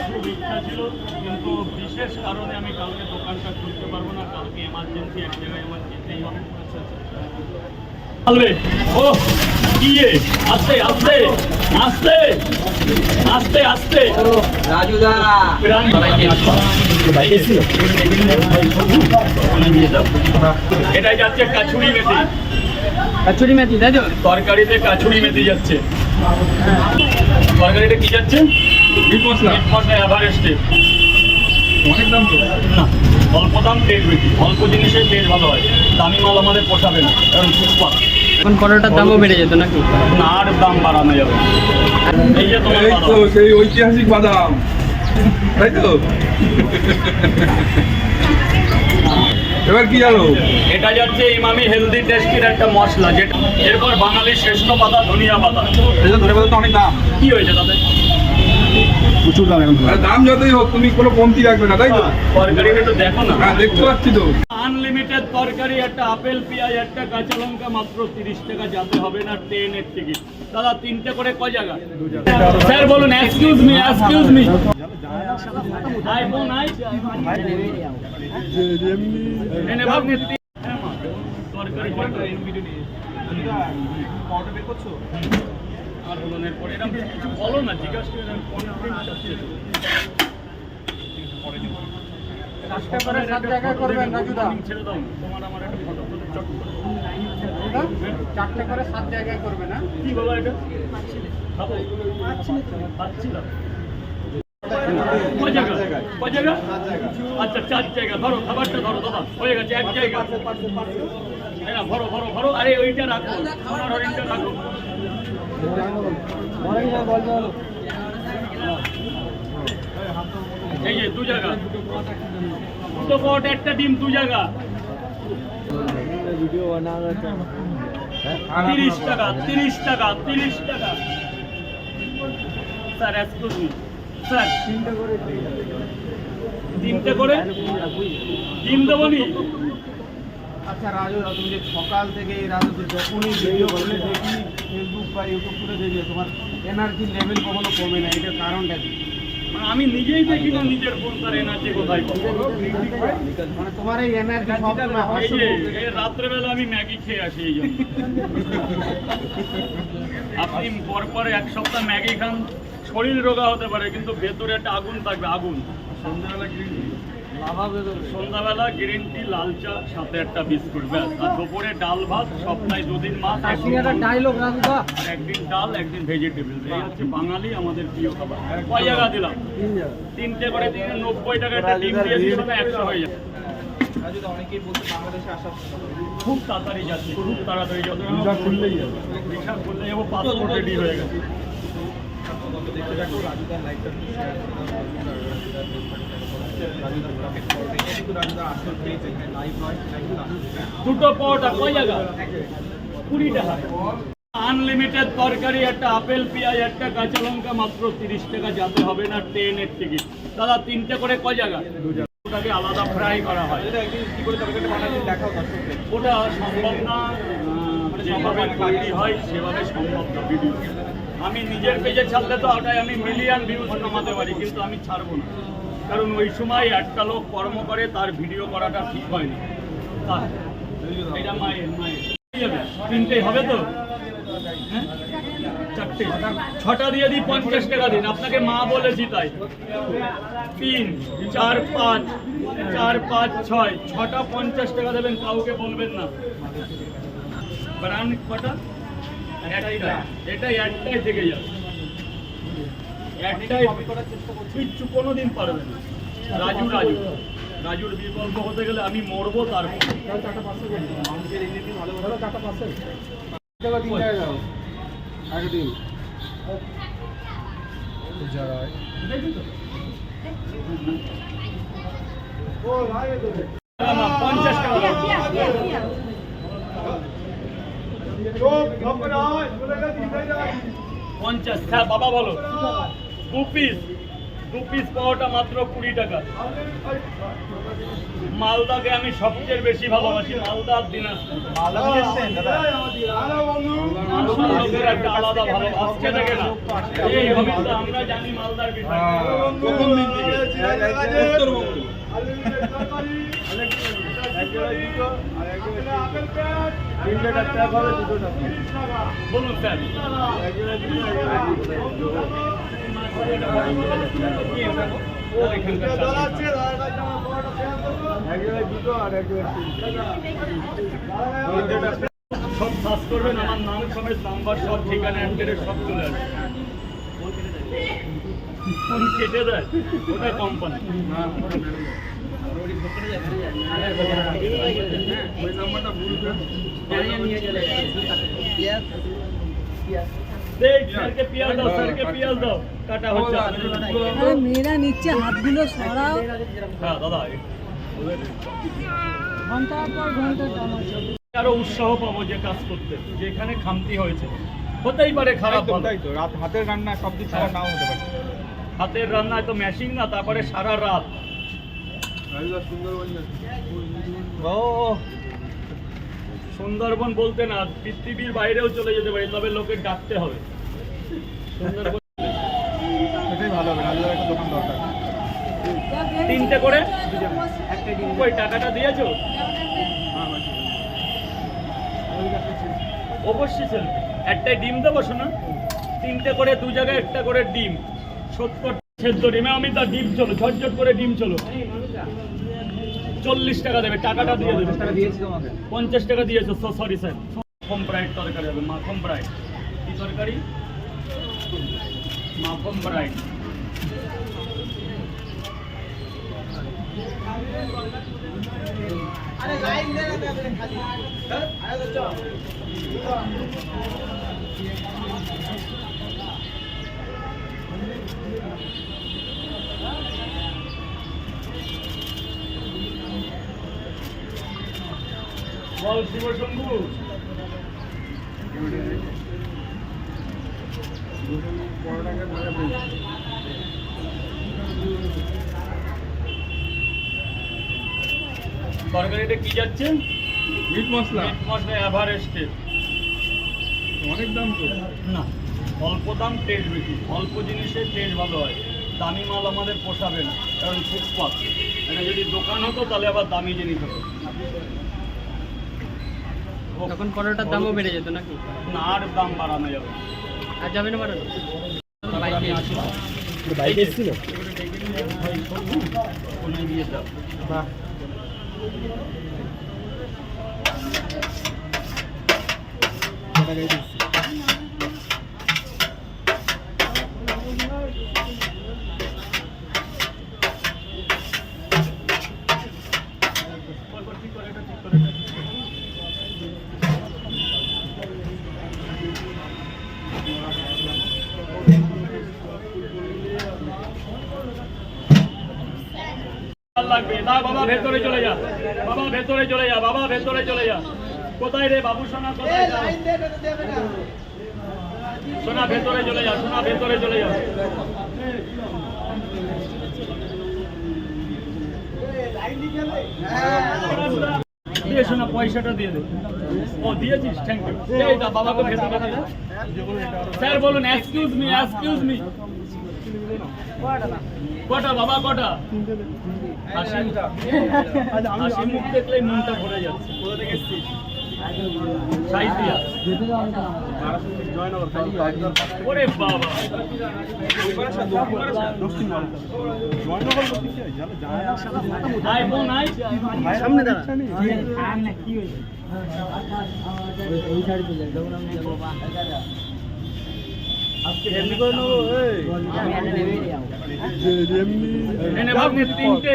খুব ইচ্ছা ছিল, কিন্তু বিশেষ কারণে আমি কালকে দোকানটা খুলতে পারবো না। কালকে এমার্জেন্সি এক জায়গায় আমার যেতেই হবে। ও কি আস্তে আস্তে আস্তে আস্তে আস্তে রাজুদা এটাই যাচ্ছে কাছুরি মেথি। কাচুরি মেথি তাই তো? তরকারিতে কাছুরি মেথি যাচ্ছে। তরকারিটা কি যাচ্ছে? মিট মশলা এভারেস্টে। অনেক দাম তো না, অল্প দাম টেস্ট বেশি। অল্প জিনিসের টেস্ট ভালো হয়। দামি মাল আমাদের পোষাবে না, কারণ ফুটপাত। এখন পরোটার দামও বেড়ে যেত নাকি? না, আর দাম বাড়ানো যাবে। এই যে তোমার সেই ঐতিহাসিক বাদাম, তাই তো? এবার কি জানো? এটা যাচ্ছে ইমামি হেলদি টেস্টির একটা মশলা, যেটা এরপর বাঙালির শ্রেষ্ঠ পাতা ধনিয়া পাতা। ধরে পাতা তো অনেক দাম। কি হয়েছে তাতে? প্রচুর দাম এখন। দাম যতই হোক তুমি কোনো কমতি রাখবে না, তাই তো? তরকারিটা একটু দেখো না। হ্যাঁ, দেখতে পাচ্ছি তো। আনলিমিটেড তরকারি, একটা আপেল পেঁয়াজ, একটা কাঁচা লঙ্কা, মাত্র 30 টাকা। যাতে হবে না ট্রেনের টিকিট। দাদা, 3টে করে কয় জায়গা? স্যার বলুন, excuse me, excuse me. I বোন আই এনে ভাগ নিতে। তরকারি পাউডার বের করছো? আর বলুন, এরপর এরকম কিছু বলো না, জিজ্ঞাসা করে আমি কোন দিন চাচ্ছি। পরে নিব। 4টা করে 7 জায়গায় করবেন রাজুদা। ছেড়ে দাও, তোমার আমার একটা ফটো তুলে চট করে। 4টা করে 7 জায়গায় করবে না? কি বাবা এটা? খাবো? পাচ্ছি না। কয় জায়গা? কয় জায়গা? আচ্ছা, 4 জায়গা। ধরো, খাবারটা ধরো দাদা। হয়ে গেছে 1 জায়গা। হ্যাঁ, ভরো ভরো ভরো। আরে ওইটা রাখো, আমার হরিণটা রাখো। এই যে 2 জায়গা, 2 পট, একটা ডিম, 2 জায়গা। 30 টাকা, 30 টাকা, 30 টাকা। স্যার, এক্সকিউজ মি স্যার, 3টে করে ডিম দেবো নি? আচ্ছা রাজু, তুমি যে সকাল থেকে রাজু যখনই ভিডিও খুলে দেখি, ফেসবুক বা ইউটিউব খুলে দেখি, তোমার এনার্জি লেভেল কখনো কমে না, এটার কারণটা কি? মানে আমি নিজেই দেখি না নিজের ফোন, তার এনার্জি কোথায় কমে। মানে তোমার এই এনার্জি এই যে এই রাত্রেবেলা আমি ম্যাগি খেয়ে আসি, এই জন্য। আপনি পরপর 1 সপ্তাহ ম্যাগি খান, শরীর রোগা হতে পারে, কিন্তু ভেতরে একটা আগুন থাকবে, আগুন। সন্ধ্যাবেলা গ্রিন টি, লাল চা, সাথে একটা বিস্কুট, ব্যাস। আর দুপুরে ডাল ভাত, সপ্তাহে 2 দিন মাছ, ডায়লগ রাজুদা। একদিন ডাল, একদিন ভেজিটেবল। এই হচ্ছে বাঙালি আমাদের প্রিয় খাবার। কয় জায়গা দিলাম? 3টে করে দিয়ে 90 টাকা একটা ডিম দিয়ে দিয়ে 100 হয়ে যাবে। অনেকেই বলছে বাংলাদেশে আসা খুব তাড়াতাড়ি যাচ্ছে, খুব তাড়াতাড়ি। যত ভিসা খুললেই যাবে, ভিসা খুললে যাবো, পাসপোর্ট রেডি হয়ে গেছে। দেখতে থাকো রাজুদার লাইভটা রাজুদার আসল পেজ, এখানে লাইভ হয়। 2টো পট, আর কয় জায়গা? 20 টাকা। আনলিমিটেড তরকারি, একটা আপেল পেঁয়াজ, একটা কাঁচা লঙ্কা, মাত্র 30 টাকা। যাতে হবে না ট্রেনের টিকিট। দাদা, 3টে করে কয় জায়গা? 2 জায়গা। ওটাকে আলাদা ফ্রাই করা হয়। কি করে তরকারিটা বানাবেন দেখাও দর্শকদের। ওটা সম্ভব না, যেভাবে তৈরি হয় সেভাবে সম্ভব না ভিডিও। আমি নিজের পেজে ছাড়লে তো ওটাই আমি মিলিয়ন ভিউজ কমাতে পারি, কিন্তু আমি ছাড়বো না, কারণ ওই সময় একটা লোক কর্ম করে, তার ভিডিও করাটা ঠিক হয় না। এটা মায়ের 3টেই হবে তো? হ্যাঁ, 4টে, 6টা দিয়ে দিই, 50 টাকা দিন। আপনাকে মা বলেছি তাই। 3, 4, 5, 4, 5, 6, 6টা 50 টাকা দেবেন, কাউকে বলবেন না। ব্রান কটা? এটাই একটাই থেকে যাবে, একটাই। কিচ্ছু কোনোদিন পারবে না। রাজুর বিকল্প হতে গেলে আমি মরবো। তারপর পঞ্চাশ টাকা। 50। হ্যাঁ বাবা বলো। 2 পিস পাওয়াটা মাত্র 20 টাকা। মালদাকে আমি সবচেয়ে বেশি ভালোবাসি, মালদা আর দিনাজপুর। মালদারের একটা আলাদা ভালো আজকে থেকে না এই হবে তো আমরা জানি মালদার বিষয় প্রথম দিন থেকে উত্তরবঙ্গ বলুন স্যার ও এখানকার সব সার্চ করবেন আমার নাম সমেত নাম্বার সব ঠিকানা অ্যাড্রেস সব চলে আসবে ফোন কেটে দেয় ওটা কোম্পানি ওই নাম্বারটা ভুলবেন দেখ স্যারকে পিয়াজ দাও স্যারকে পিয়াজ দাও কাটা হচ্ছে আরে মেয়েরা নিচ্ছে হাতগুলো সরাও হ্যাঁ দাদা ঘন্টার পর ঘন্টা টানাচ্ছে। আরো উৎসাহ পাবো যে কাজ করতে যেখানে খামতি হয়েছে হতেই পারে খারাপ ভালো। তাই তো রাত হাতের রান্না সব কিছু আবার নাও হতে পারে হাতের রান্নায় তো মেশিন না তারপরে সারা রাত সুন্দরবন ও সুন্দরবন বলতে না পৃথিবীর বাইরেও চলে যেতে পারি তবে লোকে ডাকতে হবে সুন্দরবন সেটাই ভালো হবে রাজুদার একটা দোকান দরকার তিনটে করে কই টাকাটা দিয়েছো অবশ্যই স্যার একটাই ডিম দেবো শোনা তিনটে করে দু জায়গায় একটা করে ডিম 70 সেদ্ধ ডিমে আমি তা ডিম চলো ঝটঝট করে ডিম চলো 40 টাকা দেবে টাকাটা দিয়ে দেবে 50 টাকা দিয়েছো সরি স্যার মাখন ব্রাইড তরকারি হবে মাখন ব্রাইড কি তরকারি মাখন ব্রাইড বল শিব শম্ভু তরকারিটা কি যাচ্ছে মিট মশলা মিট মশলা এভারেস্টের অনেক দাম তো না অল্প দাম টেস্ট বেশি অল্প জিনিসের টেস্ট ভালো হয় দামি মাল আমাদের পোষাবে না কারণ ফুটপাত এটা যদি দোকান হতো তাহলে আবার দামি জিনিস হতো তখন পরোটার দামও বেড়ে যেত নাকি? না আর দাম বাড়ানো যাবে আর যাবে না বাড়ানো? বাইক এসেছিল ফোনে দিয়ে দাও লাগবে না বাবা ভেতরে চলে যা বাবা ভেতরে চলে যা বাবা ভেতরে চলে যা কোথায় রে বাবু সোনা কোথায় যা সোনা ভেতরে চলে যা সোনা ভেতরে চলে যা দিয়ে শোনা পয়সাটা দিয়ে দে ও দিয়েছিস থ্যাংক ইউ এই দা বাবাকে ভেতরে দে স্যার বলুন এক্সকিউজ মি কটা বাবা কটা হাসি মুখ দেখলেই মনটা ভরে যাচ্ছে কোথা থেকে এসেছিস সাইথিয়া ওরে বাবা আইফোন আই সামনে দাঁড়া। এনে ভাবনি তিনটে